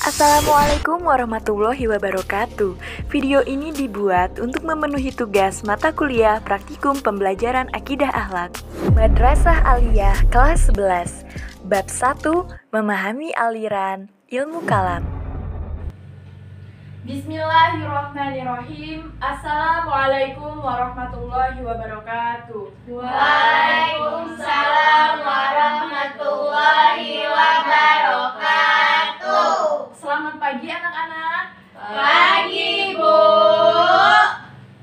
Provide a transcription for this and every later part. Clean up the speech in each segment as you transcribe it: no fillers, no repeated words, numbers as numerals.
Assalamualaikum warahmatullahi wabarakatuh. Video ini dibuat untuk memenuhi tugas mata kuliah praktikum pembelajaran akidah akhlak Madrasah Aliyah kelas 11 Bab 1 Memahami aliran ilmu kalam. Bismillahirrahmanirrahim. Assalamualaikum warahmatullahi wabarakatuh. Waalaikumsalam warahmatullahi wabarakatuh. Selamat pagi anak-anak. Pagi, Bu.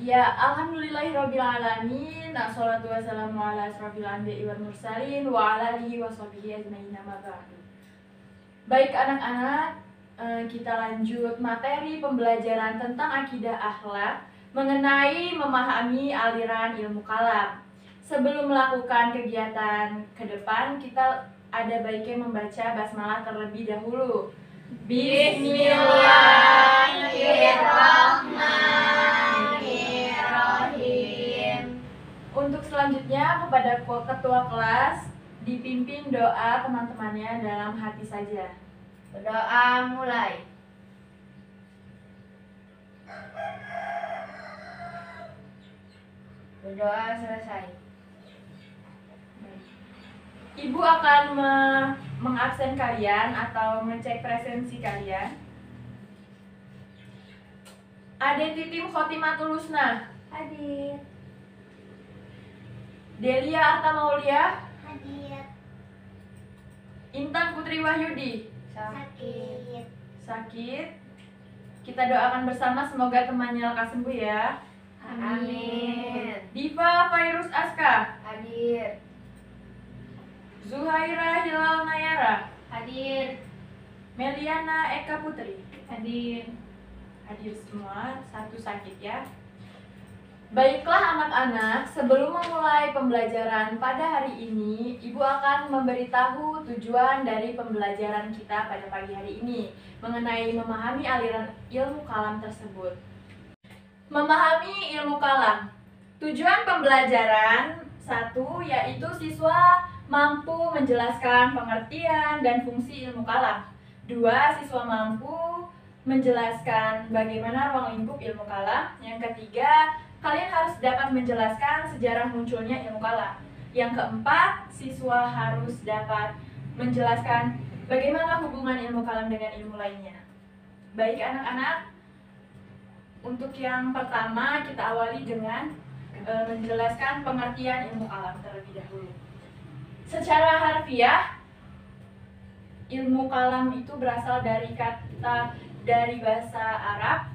Ya, alhamdulillahirabbil alamin. Wassalatu wassalamu ala asrofil anbiya'i wal mursalin wa ala alihi washabihi ajmain amma ba'du. Baik anak-anak, kita lanjut materi pembelajaran tentang akidah akhlak mengenai memahami aliran ilmu kalam. Sebelum melakukan kegiatan ke depan, kita ada baiknya membaca basmalah terlebih dahulu. Bismillahirrahmanirrahim. Untuk selanjutnya kepada ketua kelas dipimpin doa teman-temannya dalam hati saja. Berdoa mulai. Berdoa selesai. Ibu akan mengabsen kalian atau mengecek presensi kalian. Ade Titim Khotimatul Husna. Hadir. Delia Arta Maulia. Hadir. Intan Putri Wahyudi. Sakit. Sakit. Kita doakan bersama semoga temannya lekas sembuh ya. Amin. Diva Fairuz Aska. Hadir. Zuhaira Hilal Nayara. Hadir. Meliana Eka Putri. Hadir. Hadir semua, satu sakit ya. Baiklah anak-anak, sebelum memulai pembelajaran pada hari ini, Ibu akan memberitahu tujuan dari pembelajaran kita pada pagi hari ini mengenai memahami aliran ilmu kalam tersebut. Memahami ilmu kalam. Tujuan pembelajaran 1 yaitu siswa mampu menjelaskan pengertian dan fungsi ilmu kalam. 2. Siswa mampu menjelaskan bagaimana ruang lingkup ilmu kalam. Yang ketiga, kalian harus dapat menjelaskan sejarah munculnya ilmu kalam. Yang keempat, siswa harus dapat menjelaskan bagaimana hubungan ilmu kalam dengan ilmu lainnya. Baik anak-anak, untuk yang pertama kita awali dengan menjelaskan pengertian ilmu kalam terlebih dahulu. Secara harfiah, ilmu kalam itu berasal dari kata dari bahasa Arab,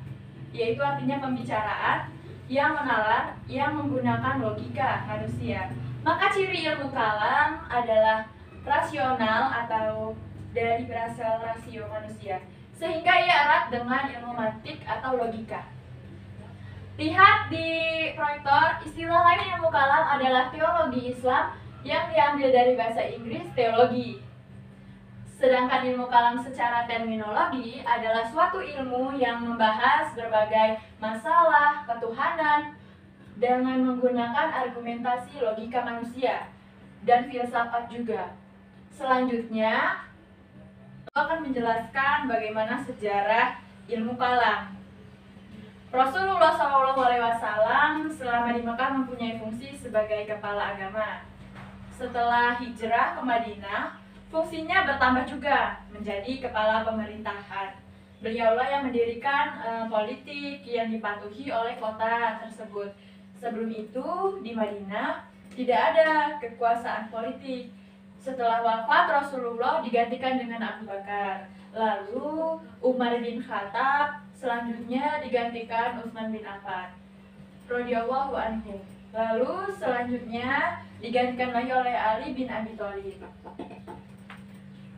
yaitu artinya pembicaraan yang menalar, yang menggunakan logika manusia. Maka ciri ilmu kalam adalah rasional atau dari berasal rasio manusia, sehingga ia erat dengan ilmu mantik atau logika. Lihat di proyektor, istilah lain ilmu kalam adalah teologi Islam yang diambil dari bahasa Inggris teologi. Sedangkan ilmu kalam secara terminologi adalah suatu ilmu yang membahas berbagai masalah ketuhanan dengan menggunakan argumentasi logika manusia dan filsafat juga. Selanjutnya, akan menjelaskan bagaimana sejarah ilmu kalam. Rasulullah SAW selama di Mekah mempunyai fungsi sebagai kepala agama. Setelah hijrah ke Madinah, fungsinya bertambah juga menjadi kepala pemerintahan. Beliaulah yang mendirikan politik yang dipatuhi oleh kota tersebut. Sebelum itu di Madinah tidak ada kekuasaan politik. Setelah wafat Rasulullah digantikan dengan Abu Bakar. Lalu Umar bin Khattab, selanjutnya digantikan Utsman bin Affan radhiyallahu anhu. Lalu selanjutnya digantikan lagi oleh Ali bin Abi Thalib.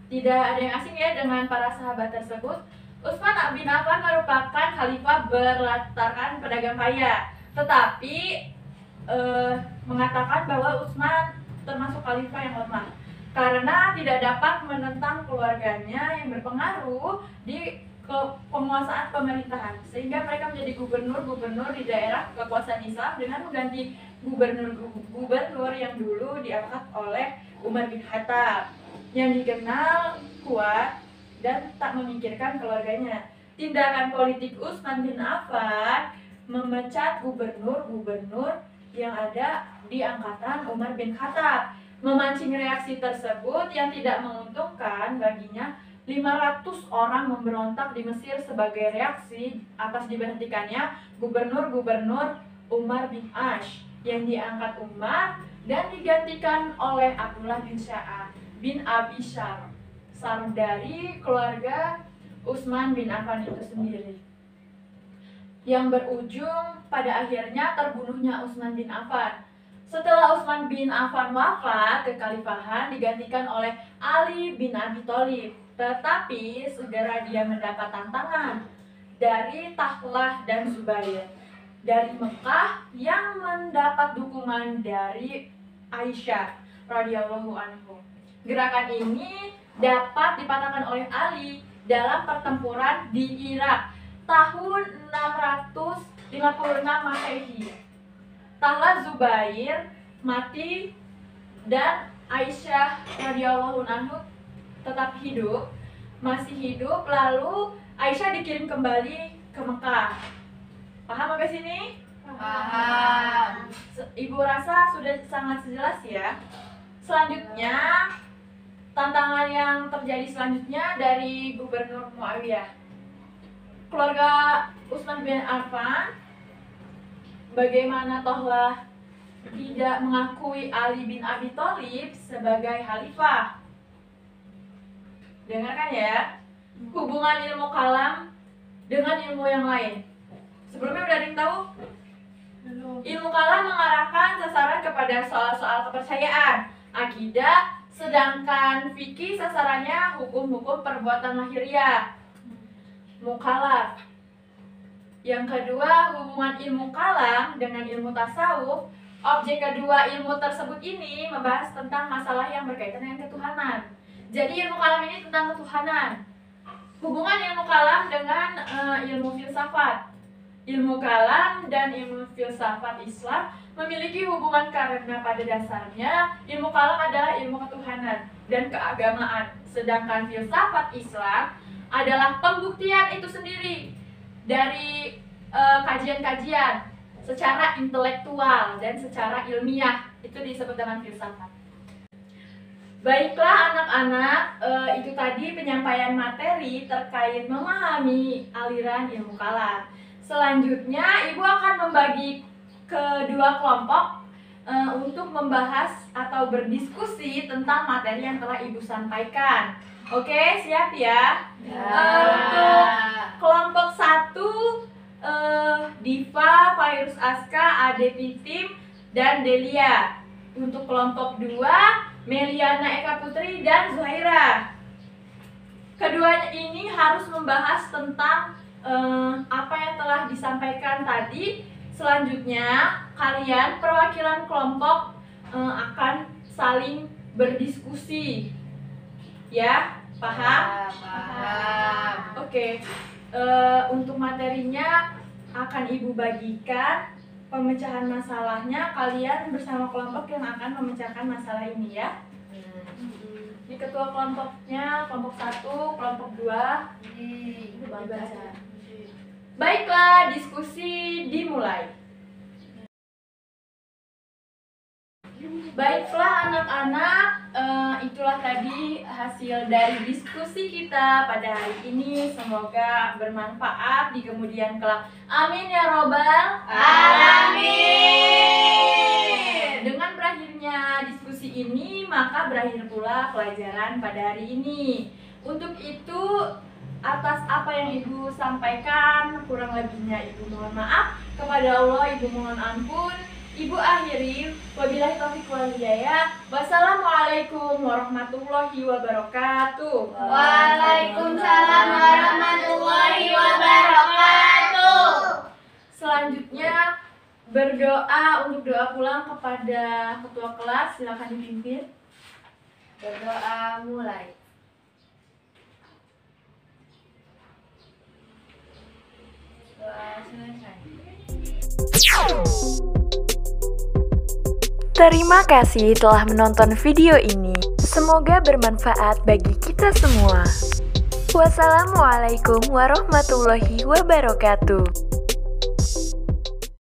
Tidak ada yang asing ya dengan para sahabat tersebut. Utsman bin Affan merupakan khalifah berlatarkan pedagang kaya, tetapi mengatakan bahwa Utsman termasuk khalifah yang lemah karena tidak dapat menentang keluarganya yang berpengaruh di penguasaan pemerintahan, sehingga mereka menjadi gubernur-gubernur di daerah kekuasaan Islam dengan mengganti gubernur yang dulu diangkat oleh Umar bin Khattab yang dikenal kuat dan tak memikirkan keluarganya. Tindakan politik Utsman bin Affan memecat gubernur-gubernur yang ada di angkatan Umar bin Khattab, memancing reaksi tersebut yang tidak menguntungkan baginya. 500 orang memberontak di Mesir sebagai reaksi atas diberhentikannya gubernur-gubernur Umar bin Ash yang diangkat Umar dan digantikan oleh Abdullah bin Sa'ad bin Abi Sar dari keluarga Utsman bin Affan itu sendiri, yang berujung pada akhirnya terbunuhnya Utsman bin Affan. Setelah Utsman bin Affan wafat, kekhalifahan digantikan oleh Ali bin Abi Thalib. Tetapi segera dia mendapat tantangan dari Tahlah dan Zubair dari Mekah yang mendapat dukungan dari Aisyah radhiyallahu anhu. Gerakan ini dapat dipatahkan oleh Ali dalam pertempuran di Irak tahun 656 Masehi. Tahlah Zubair mati dan Aisyah radhiyallahu anhu tetap hidup, masih hidup. Lalu Aisyah dikirim kembali ke Mekah. Paham sampai sini? Paham. Ibu rasa sudah sangat jelas ya. Selanjutnya, tantangan yang terjadi selanjutnya dari Gubernur Muawiyah. Keluarga Utsman bin Affan, bagaimana tohlah tidak mengakui Ali bin Abi Thalib sebagai khalifah. Dengarkan ya, hubungan ilmu kalam dengan ilmu yang lain. Sebelumnya udah ada yang tahu? Ilmu kalam mengarahkan sasaran kepada soal-soal kepercayaan, akidah, sedangkan fikih sasarannya hukum-hukum perbuatan lahiriah, mukalaf. Yang kedua, hubungan ilmu kalam dengan ilmu tasawuf. Objek kedua ilmu tersebut ini membahas tentang masalah yang berkaitan dengan ketuhanan. Jadi ilmu kalam ini tentang ketuhanan. Hubungan ilmu kalam dengan ilmu filsafat. Ilmu kalam dan ilmu filsafat Islam memiliki hubungan karena pada dasarnya ilmu kalam adalah ilmu ketuhanan dan keagamaan. Sedangkan filsafat Islam adalah pembuktian itu sendiri dari kajian-kajian secara intelektual dan secara ilmiah. Itu disebut dengan filsafat. Baiklah anak-anak, itu tadi penyampaian materi terkait memahami aliran ilmu kalam. Selanjutnya Ibu akan membagi kedua kelompok untuk membahas atau berdiskusi tentang materi yang telah Ibu sampaikan. Oke, siap ya? Untuk kelompok 1, Diva, Fairuz Aska, Ade Pitim, dan Delia. Untuk kelompok 2, Meliana Eka Putri dan Zuhaira. Keduanya ini harus membahas tentang apa yang telah disampaikan tadi. Selanjutnya kalian perwakilan kelompok akan saling berdiskusi. Ya, paham? Paham. Oke. Untuk materinya akan Ibu bagikan. Pemecahan masalahnya kalian bersama kelompok yang akan memecahkan masalah ini ya. Ini ketua kelompoknya, kelompok 1, kelompok 2. Dibaca. Baiklah, diskusi dimulai. Baiklah anak-anak, itulah tadi hasil dari diskusi kita pada hari ini. Semoga bermanfaat di kemudian kelak. Amin ya robbal alamin. Dengan berakhirnya diskusi ini, maka berakhir pula pelajaran pada hari ini. Untuk itu, atas apa yang Ibu sampaikan, kurang lebihnya Ibu mohon maaf. Kepada Allah Ibu mohon ampun. Ibu akhiri, wabillahi taufiq wal hidayah. Wassalamualaikum warahmatullahi wabarakatuh. Waalaikumsalam warahmatullahi wabarakatuh. Selanjutnya berdoa untuk doa pulang kepada ketua kelas, silakan dipimpin. Berdoa mulai. Doa selesai. Terima kasih telah menonton video ini. Semoga bermanfaat bagi kita semua. Wassalamualaikum warahmatullahi wabarakatuh.